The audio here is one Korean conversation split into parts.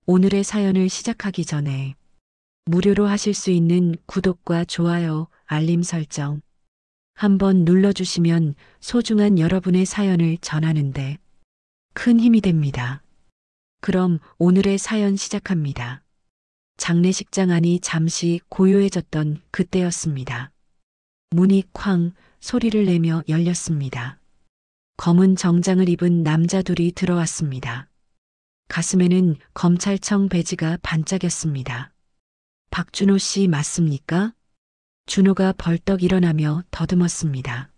오늘의 사연을 시작하기 전에 무료로 하실 수 있는 구독과 좋아요, 알림 설정 한번 눌러주시면 소중한 여러분의 사연을 전하는데 큰 힘이 됩니다. 그럼 오늘의 사연 시작합니다. 장례식장 안이 잠시 고요해졌던 그때였습니다. 문이 쾅 소리를 내며 열렸습니다. 검은 정장을 입은 남자 둘이 들어왔습니다. 가슴에는 검찰청 배지가 반짝였습니다. 박준호 씨 맞습니까? 준호가 벌떡 일어나며 더듬었습니다.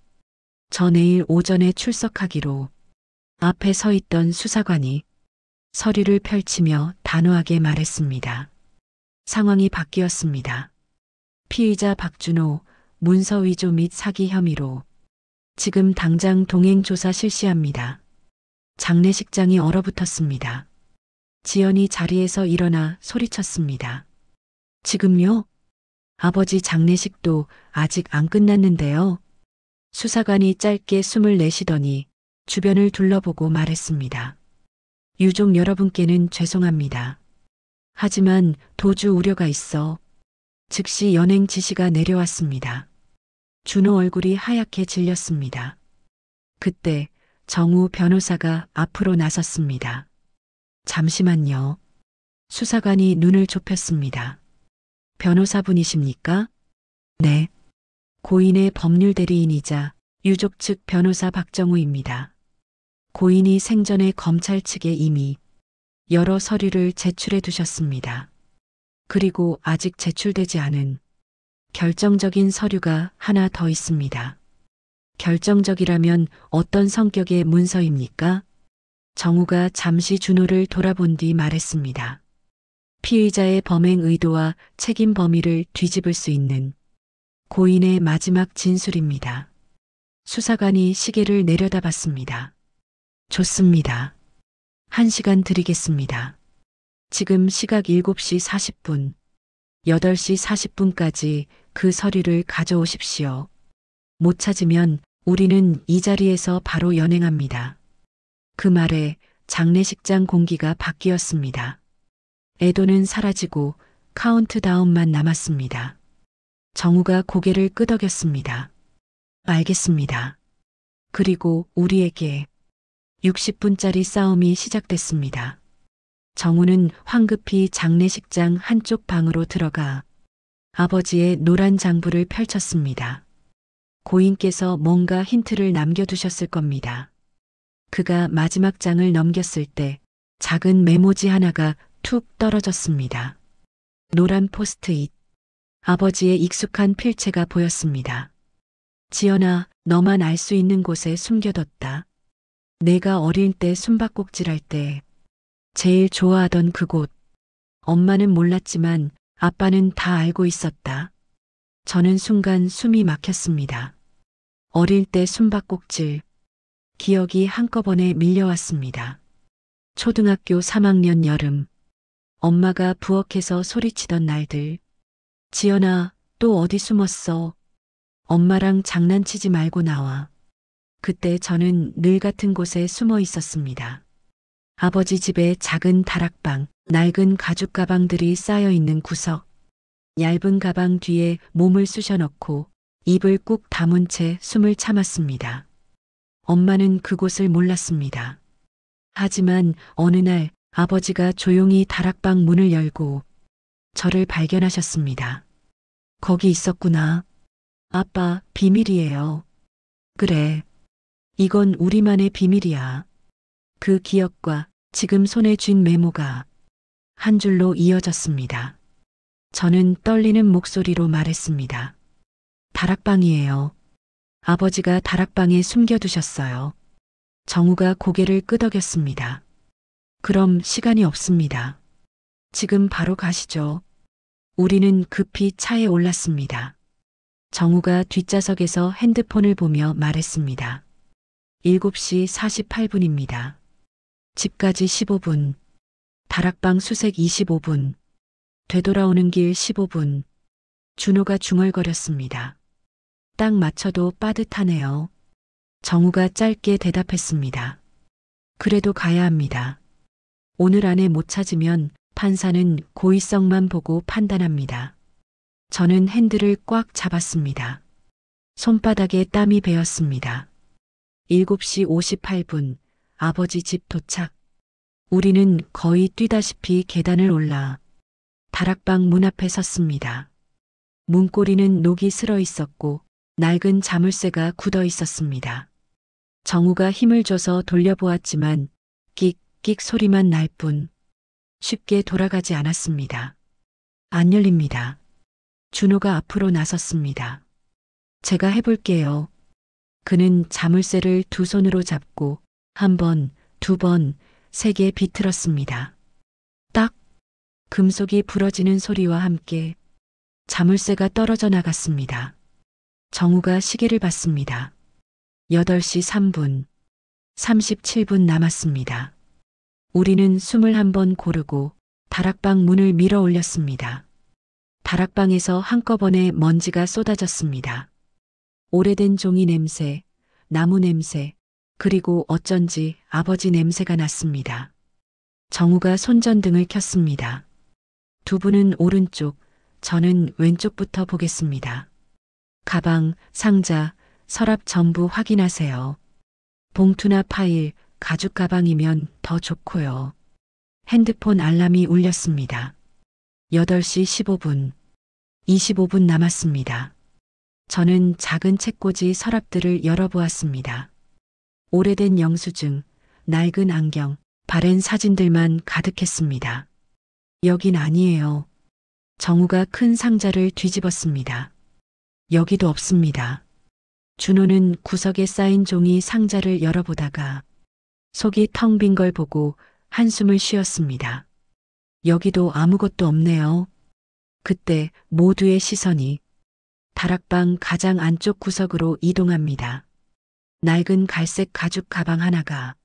저 내일 오전에 출석하기로. 앞에 서 있던 수사관이 서류를 펼치며 단호하게 말했습니다. 상황이 바뀌었습니다. 피의자 박준호 문서 위조 및 사기 혐의로 지금 당장 동행 조사 실시합니다. 장례식장이 얼어붙었습니다. 지연이 자리에서 일어나 소리쳤습니다. 지금요? 아버지 장례식도 아직 안 끝났는데요. 수사관이 짧게 숨을 내쉬더니 주변을 둘러보고 말했습니다. 유족 여러분께는 죄송합니다. 하지만 도주 우려가 있어 즉시 연행 지시가 내려왔습니다. 준호 얼굴이 하얗게 질렸습니다. 그때 정우 변호사가 앞으로 나섰습니다. 잠시만요. 수사관이 눈을 좁혔습니다. 변호사분이십니까? 네. 고인의 법률 대리인이자 유족 측 변호사 박정우입니다. 고인이 생전에 검찰 측에 이미 여러 서류를 제출해 두셨습니다. 그리고 아직 제출되지 않은 결정적인 서류가 하나 더 있습니다. 결정적이라면 어떤 성격의 문서입니까? 정우가 잠시 준호를 돌아본 뒤 말했습니다. 피의자의 범행 의도와 책임 범위를 뒤집을 수 있는 고인의 마지막 진술입니다. 수사관이 시계를 내려다봤습니다. 좋습니다. 1시간 드리겠습니다. 지금 시각 7시 40분, 8시 40분까지 그 서류를 가져오십시오. 못 찾으면 우리는 이 자리에서 바로 연행합니다. 그 말에 장례식장 공기가 바뀌었습니다. 애도는 사라지고 카운트다운만 남았습니다. 정우가 고개를 끄덕였습니다. 알겠습니다. 그리고 우리에게 60분짜리 싸움이 시작됐습니다. 정우는 황급히 장례식장 한쪽 방으로 들어가 아버지의 노란 장부를 펼쳤습니다. 고인께서 뭔가 힌트를 남겨두셨을 겁니다. 그가 마지막 장을 넘겼을 때 작은 메모지 하나가 툭 떨어졌습니다. 노란 포스트잇. 아버지의 익숙한 필체가 보였습니다. 지연아, 너만 알 수 있는 곳에 숨겨뒀다. 내가 어릴 때 숨바꼭질할 때 제일 좋아하던 그곳. 엄마는 몰랐지만 아빠는 다 알고 있었다. 저는 순간 숨이 막혔습니다. 어릴 때 숨바꼭질. 기억이 한꺼번에 밀려왔습니다. 초등학교 3학년 여름. 엄마가 부엌에서 소리치던 날들. 지연아, 또 어디 숨었어? 엄마랑 장난치지 말고 나와. 그때 저는 늘 같은 곳에 숨어 있었습니다. 아버지 집의 작은 다락방, 낡은 가죽 가방들이 쌓여 있는 구석. 얇은 가방 뒤에 몸을 쑤셔넣고 입을 꾹 다문 채 숨을 참았습니다. 엄마는 그곳을 몰랐습니다. 하지만 어느 날 아버지가 조용히 다락방 문을 열고 저를 발견하셨습니다. 거기 있었구나. 아빠, 비밀이에요. 그래. 이건 우리만의 비밀이야. 그 기억과 지금 손에 쥔 메모가 한 줄로 이어졌습니다. 저는 떨리는 목소리로 말했습니다. 다락방이에요. 아버지가 다락방에 숨겨두셨어요. 정우가 고개를 끄덕였습니다. 그럼 시간이 없습니다. 지금 바로 가시죠. 우리는 급히 차에 올랐습니다. 정우가 뒷좌석에서 핸드폰을 보며 말했습니다. 7시 48분입니다. 집까지 15분. 다락방 수색 25분. 되돌아오는 길 15분. 준호가 중얼거렸습니다. 딱 맞춰도 빠듯하네요. 정우가 짧게 대답했습니다. 그래도 가야 합니다. 오늘 안에 못 찾으면 판사는 고의성만 보고 판단합니다. 저는 핸들을 꽉 잡았습니다. 손바닥에 땀이 배었습니다. 7시 58분, 아버지 집 도착. 우리는 거의 뛰다시피 계단을 올라 다락방 문 앞에 섰습니다. 문고리는 녹이 슬어 있었고 낡은 자물쇠가 굳어 있었습니다. 정우가 힘을 줘서 돌려보았지만 끽끽 소리만 날 뿐 쉽게 돌아가지 않았습니다. 안 열립니다. 준호가 앞으로 나섰습니다. 제가 해볼게요. 그는 자물쇠를 두 손으로 잡고 한 번, 두 번, 세 개 비틀었습니다. 딱! 금속이 부러지는 소리와 함께 자물쇠가 떨어져 나갔습니다. 정우가 시계를 봤습니다. 8시 3분, 37분 남았습니다. 우리는 숨을 한번 고르고 다락방 문을 밀어 올렸습니다. 다락방에서 한꺼번에 먼지가 쏟아졌습니다. 오래된 종이 냄새, 나무 냄새, 그리고 어쩐지 아버지 냄새가 났습니다. 정우가 손전등을 켰습니다. 두 분은 오른쪽, 저는 왼쪽부터 보겠습니다. 가방, 상자, 서랍 전부 확인하세요. 봉투나 파일, 가죽 가방이면 더 좋고요. 핸드폰 알람이 울렸습니다. 8시 15분, 25분 남았습니다. 저는 작은 책꽂이 서랍들을 열어보았습니다. 오래된 영수증, 낡은 안경, 바랜 사진들만 가득했습니다. 여긴 아니에요. 정우가 큰 상자를 뒤집었습니다. 여기도 없습니다. 준호는 구석에 쌓인 종이 상자를 열어보다가 속이 텅 빈 걸 보고 한숨을 쉬었습니다. 여기도 아무것도 없네요. 그때 모두의 시선이 다락방 가장 안쪽 구석으로 이동합니다. 낡은 갈색 가죽 가방 하나가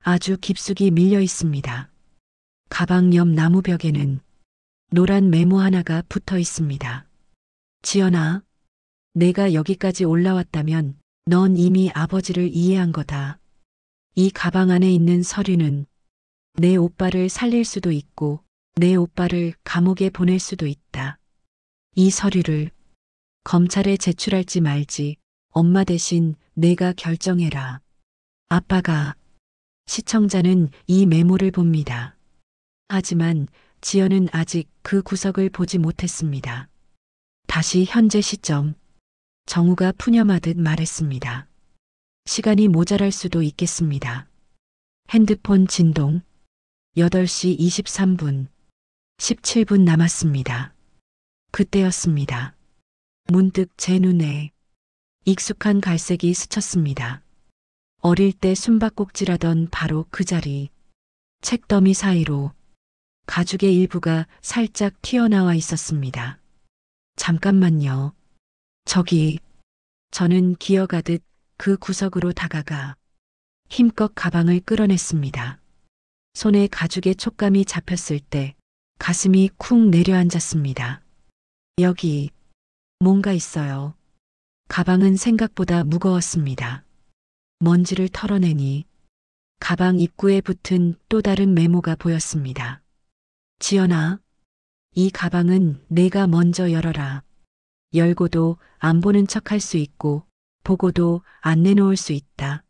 아주 깊숙이 밀려 있습니다. 가방 옆 나무 벽에는 노란 메모 하나가 붙어 있습니다. 지연아, 내가 여기까지 올라왔다면 넌 이미 아버지를 이해한 거다. 이 가방 안에 있는 서류는 내 오빠를 살릴 수도 있고 내 오빠를 감옥에 보낼 수도 있다. 이 서류를 검찰에 제출할지 말지 엄마 대신 내가 결정해라. 아빠가. 시청자는 이 메모를 봅니다. 하지만 지연은 아직 그 구석을 보지 못했습니다. 다시 현재 시점. 정우가 푸념하듯 말했습니다. 시간이 모자랄 수도 있겠습니다. 핸드폰 진동. 8시 23분, 17분 남았습니다. 그때였습니다. 문득 제 눈에 익숙한 갈색이 스쳤습니다. 어릴 때 숨바꼭질하던 바로 그 자리. 책더미 사이로 가죽의 일부가 살짝 튀어나와 있었습니다. 잠깐만요. 저기. 저는 기어가듯 그 구석으로 다가가 힘껏 가방을 끌어냈습니다. 손에 가죽의 촉감이 잡혔을 때 가슴이 쿵 내려앉았습니다. 여기 뭔가 있어요. 가방은 생각보다 무거웠습니다. 먼지를 털어내니 가방 입구에 붙은 또 다른 메모가 보였습니다. 지연아, 이 가방은 내가 먼저 열어라. 열고도 안 보는 척 할 수 있고 보고도 안 내놓을 수 있다.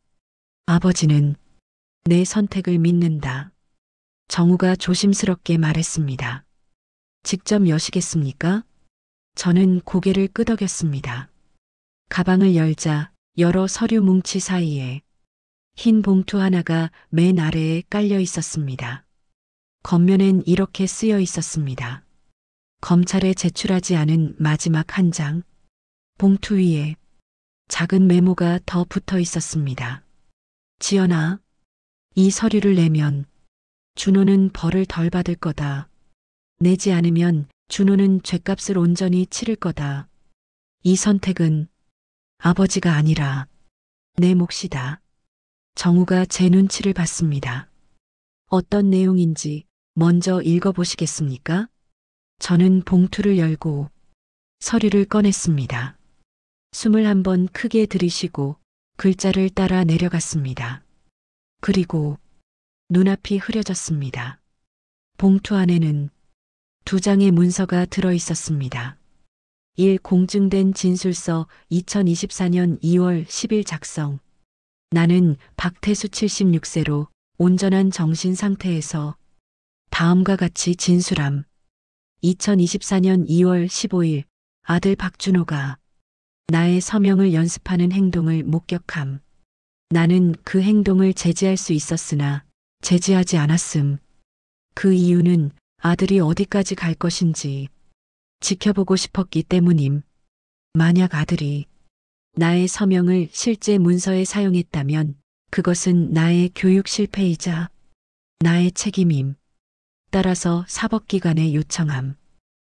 아버지는 내 선택을 믿는다. 정우가 조심스럽게 말했습니다. 직접 여시겠습니까? 저는 고개를 끄덕였습니다. 가방을 열자 여러 서류 뭉치 사이에 흰 봉투 하나가 맨 아래에 깔려 있었습니다. 겉면엔 이렇게 쓰여 있었습니다. 검찰에 제출하지 않은 마지막 한 장. 봉투 위에 작은 메모가 더 붙어 있었습니다. 지연아, 이 서류를 내면 준호는 벌을 덜 받을 거다. 내지 않으면 준호는 죗값을 온전히 치를 거다. 이 선택은 아버지가 아니라 내 몫이다. 정우가 제 눈치를 봤습니다. 어떤 내용인지 먼저 읽어보시겠습니까? 저는 봉투를 열고 서류를 꺼냈습니다. 숨을 한번 크게 들이쉬고 글자를 따라 내려갔습니다. 그리고 눈앞이 흐려졌습니다. 봉투 안에는 두 장의 문서가 들어 있었습니다. 1. 공증된 진술서 2024년 2월 10일 작성. 나는 박태수 76세로 온전한 정신 상태에서 다음과 같이 진술함. 2024년 2월 15일 아들 박준호가 나의 서명을 연습하는 행동을 목격함. 나는 그 행동을 제지할 수 있었으나 제지하지 않았음. 그 이유는 아들이 어디까지 갈 것인지 지켜보고 싶었기 때문임. 만약 아들이 나의 서명을 실제 문서에 사용했다면 그것은 나의 교육 실패이자 나의 책임임. 따라서 사법기관에 요청함.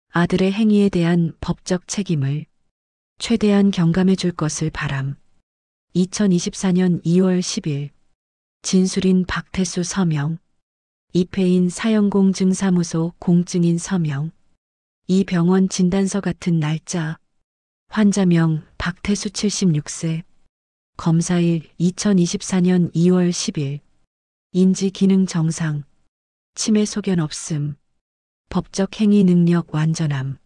아들의 행위에 대한 법적 책임을 최대한 경감해 줄 것을 바람. 2024년 2월 10일 진술인 박태수 서명. 입회인 사형공증사무소 공증인 서명. 이 병원 진단서 같은 날짜. 환자명 박태수 76세. 검사일 2024년 2월 10일. 인지 기능 정상. 치매 소견 없음. 법적 행위 능력 완전함.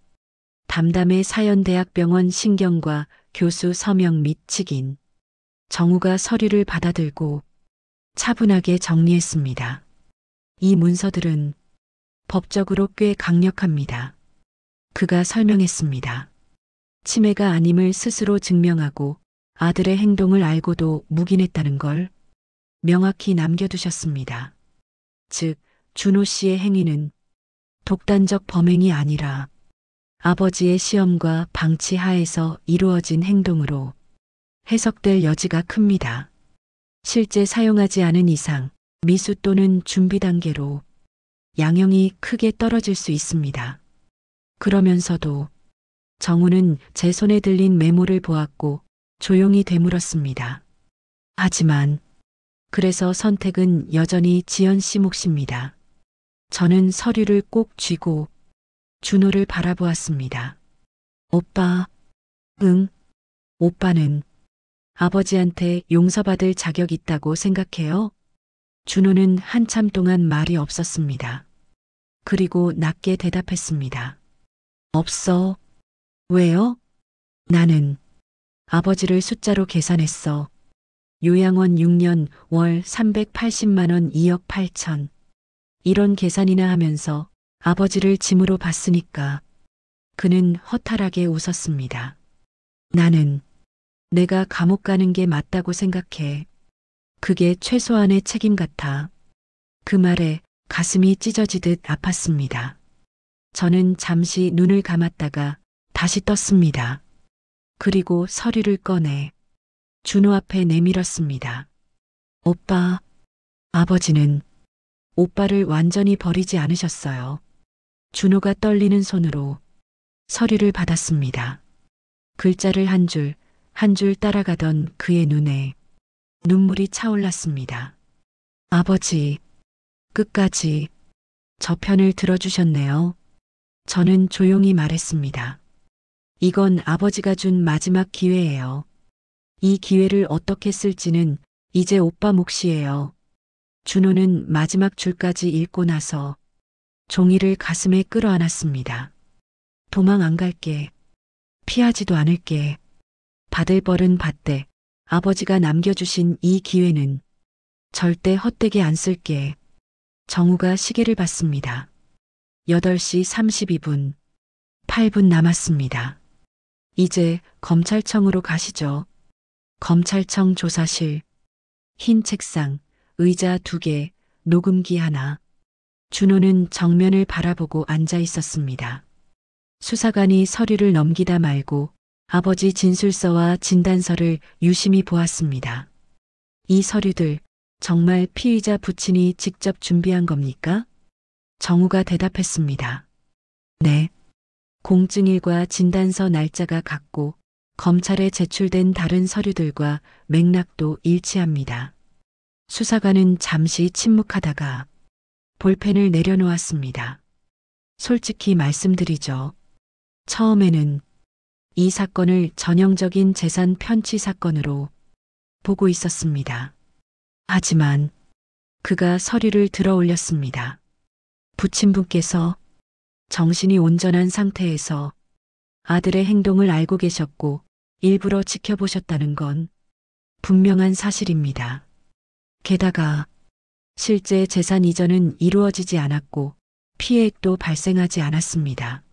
담담의 사연대학병원 신경과 교수 서명 및 직인. 정우가 서류를 받아들고 차분하게 정리했습니다. 이 문서들은 법적으로 꽤 강력합니다. 그가 설명했습니다. 치매가 아님을 스스로 증명하고 아들의 행동을 알고도 묵인했다는 걸 명확히 남겨두셨습니다. 즉, 준호 씨의 행위는 독단적 범행이 아니라 아버지의 시험과 방치 하에서 이루어진 행동으로 해석될 여지가 큽니다. 실제 사용하지 않은 이상 미수 또는 준비 단계로 양형이 크게 떨어질 수 있습니다. 그러면서도 정우는 제 손에 들린 메모를 보았고 조용히 되물었습니다. 하지만 그래서 선택은 여전히 지연 씨 몫입니다. 저는 서류를 꼭 쥐고 준호를 바라보았습니다. 오빠, 응, 오빠는 아버지한테 용서받을 자격 있다고 생각해요? 준호는 한참 동안 말이 없었습니다. 그리고 낮게 대답했습니다. 없어. 왜요? 나는 아버지를 숫자로 계산했어. 요양원 6년 월 380만 원 2억 8천. 이런 계산이나 하면서 아버지를 짐으로 봤으니까. 그는 허탈하게 웃었습니다. 나는 내가 감옥 가는 게 맞다고 생각해. 그게 최소한의 책임 같아. 그 말에 가슴이 찢어지듯 아팠습니다. 저는 잠시 눈을 감았다가 다시 떴습니다. 그리고 서류를 꺼내 준호 앞에 내밀었습니다. 오빠, 아버지는 오빠를 완전히 버리지 않으셨어요. 준호가 떨리는 손으로 서류를 받았습니다. 글자를 한 줄 한 줄 따라가던 그의 눈에 눈물이 차올랐습니다. 아버지, 끝까지 저 편을 들어주셨네요. 저는 조용히 말했습니다. 이건 아버지가 준 마지막 기회예요. 이 기회를 어떻게 쓸지는 이제 오빠 몫이에요. 준호는 마지막 줄까지 읽고 나서 종이를 가슴에 끌어안았습니다. 도망 안 갈게. 피하지도 않을게. 받을 벌은 받되 아버지가 남겨주신 이 기회는 절대 헛되게 안 쓸게. 정우가 시계를 봤습니다. 8시 32분. 8분 남았습니다. 이제 검찰청으로 가시죠. 검찰청 조사실. 흰 책상, 의자 2개, 녹음기 하나. 준호는 정면을 바라보고 앉아 있었습니다. 수사관이 서류를 넘기다 말고 아버지 진술서와 진단서를 유심히 보았습니다. 이 서류들 정말 피의자 부친이 직접 준비한 겁니까? 정우가 대답했습니다. 네. 공증일과 진단서 날짜가 같고 검찰에 제출된 다른 서류들과 맥락도 일치합니다. 수사관은 잠시 침묵하다가 볼펜을 내려놓았습니다. 솔직히 말씀드리죠. 처음에는 이 사건을 전형적인 재산 편취 사건으로 보고 있었습니다. 하지만 그가 서류를 들어 올렸습니다. 부친분께서 정신이 온전한 상태에서 아들의 행동을 알고 계셨고 일부러 지켜보셨다는 건 분명한 사실입니다. 게다가 실제 재산 이전은 이루어지지 않았고 피해액도 발생하지 않았습니다.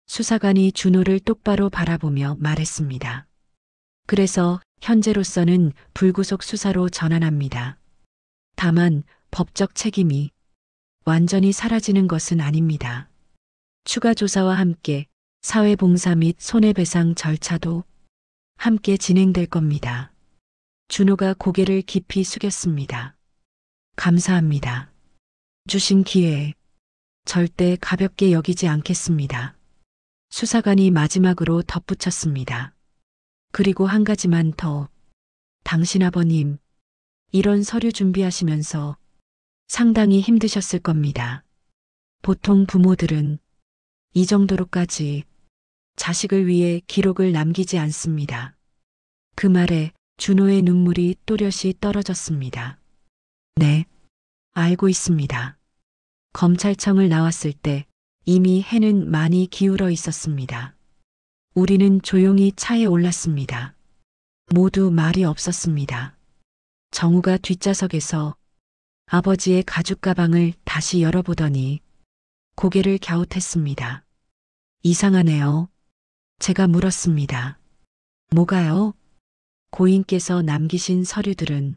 수사관이 준호를 똑바로 바라보며 말했습니다. 그래서 현재로서는 불구속 수사로 전환합니다. 다만 법적 책임이 완전히 사라지는 것은 아닙니다. 추가 조사와 함께 사회봉사 및 손해배상 절차도 함께 진행될 겁니다. 준호가 고개를 깊이 숙였습니다. 감사합니다. 주신 기회에 절대 가볍게 여기지 않겠습니다. 수사관이 마지막으로 덧붙였습니다. 그리고 한 가지만 더. 당신 아버님, 이런 서류 준비하시면서 상당히 힘드셨을 겁니다. 보통 부모들은 이 정도로까지 자식을 위해 기록을 남기지 않습니다. 그 말에 준호의 눈물이 또렷이 떨어졌습니다. 네, 알고 있습니다. 검찰청을 나왔을 때 이미 해는 많이 기울어 있었습니다. 우리는 조용히 차에 올랐습니다. 모두 말이 없었습니다. 정우가 뒷좌석에서 아버지의 가죽 가방을 다시 열어보더니 고개를 갸웃했습니다. 이상하네요. 제가 물었습니다. 뭐가요? 고인께서 남기신 서류들은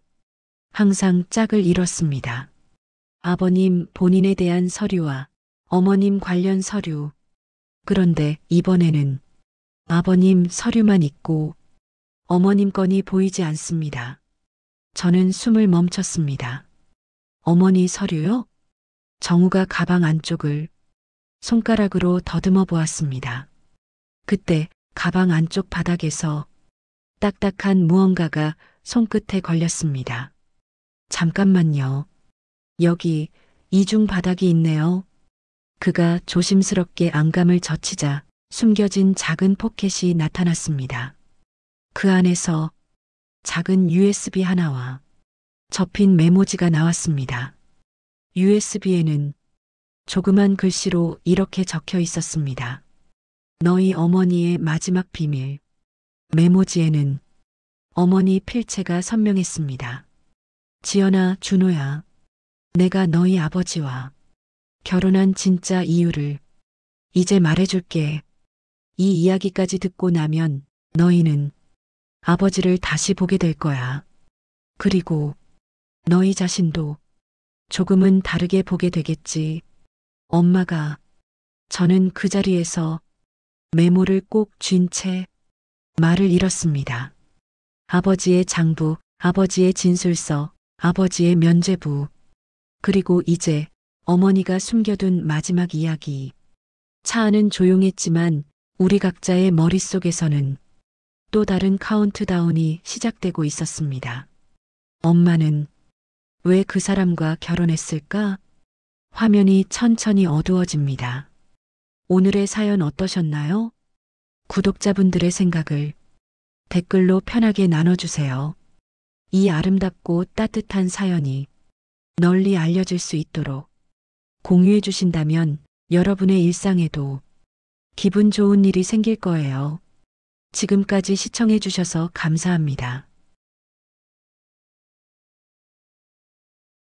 항상 짝을 이뤘습니다. 아버님 본인에 대한 서류와 어머님 관련 서류. 그런데 이번에는 아버님 서류만 있고 어머님 건이 보이지 않습니다. 저는 숨을 멈췄습니다. 어머니 서류요? 정우가 가방 안쪽을 손가락으로 더듬어 보았습니다. 그때 가방 안쪽 바닥에서 딱딱한 무언가가 손끝에 걸렸습니다. 잠깐만요. 여기 이중 바닥이 있네요. 그가 조심스럽게 안감을 젖히자 숨겨진 작은 포켓이 나타났습니다. 그 안에서 작은 USB 하나와 접힌 메모지가 나왔습니다. USB에는 조그만 글씨로 이렇게 적혀 있었습니다. 너희 어머니의 마지막 비밀. 메모지에는 어머니 필체가 선명했습니다. 지연아, 준호야. 내가 너희 아버지와 결혼한 진짜 이유를 이제 말해줄게. 이 이야기까지 듣고 나면 너희는 아버지를 다시 보게 될 거야. 그리고 너희 자신도 조금은 다르게 보게 되겠지. 엄마가. 저는 그 자리에서 메모를 꼭 쥔 채 말을 잃었습니다. 아버지의 장부, 아버지의 진술서, 아버지의 면죄부. 그리고 이제 어머니가 숨겨둔 마지막 이야기. 차 안은 조용했지만 우리 각자의 머릿속에서는 또 다른 카운트다운이 시작되고 있었습니다. 엄마는 왜 그 사람과 결혼했을까? 화면이 천천히 어두워집니다. 오늘의 사연 어떠셨나요? 구독자분들의 생각을 댓글로 편하게 나눠주세요. 이 아름답고 따뜻한 사연이 널리 알려질 수 있도록 공유해 주신다면 여러분의 일상에도 기분 좋은 일이 생길 거예요. 지금까지 시청해 주셔서 감사합니다.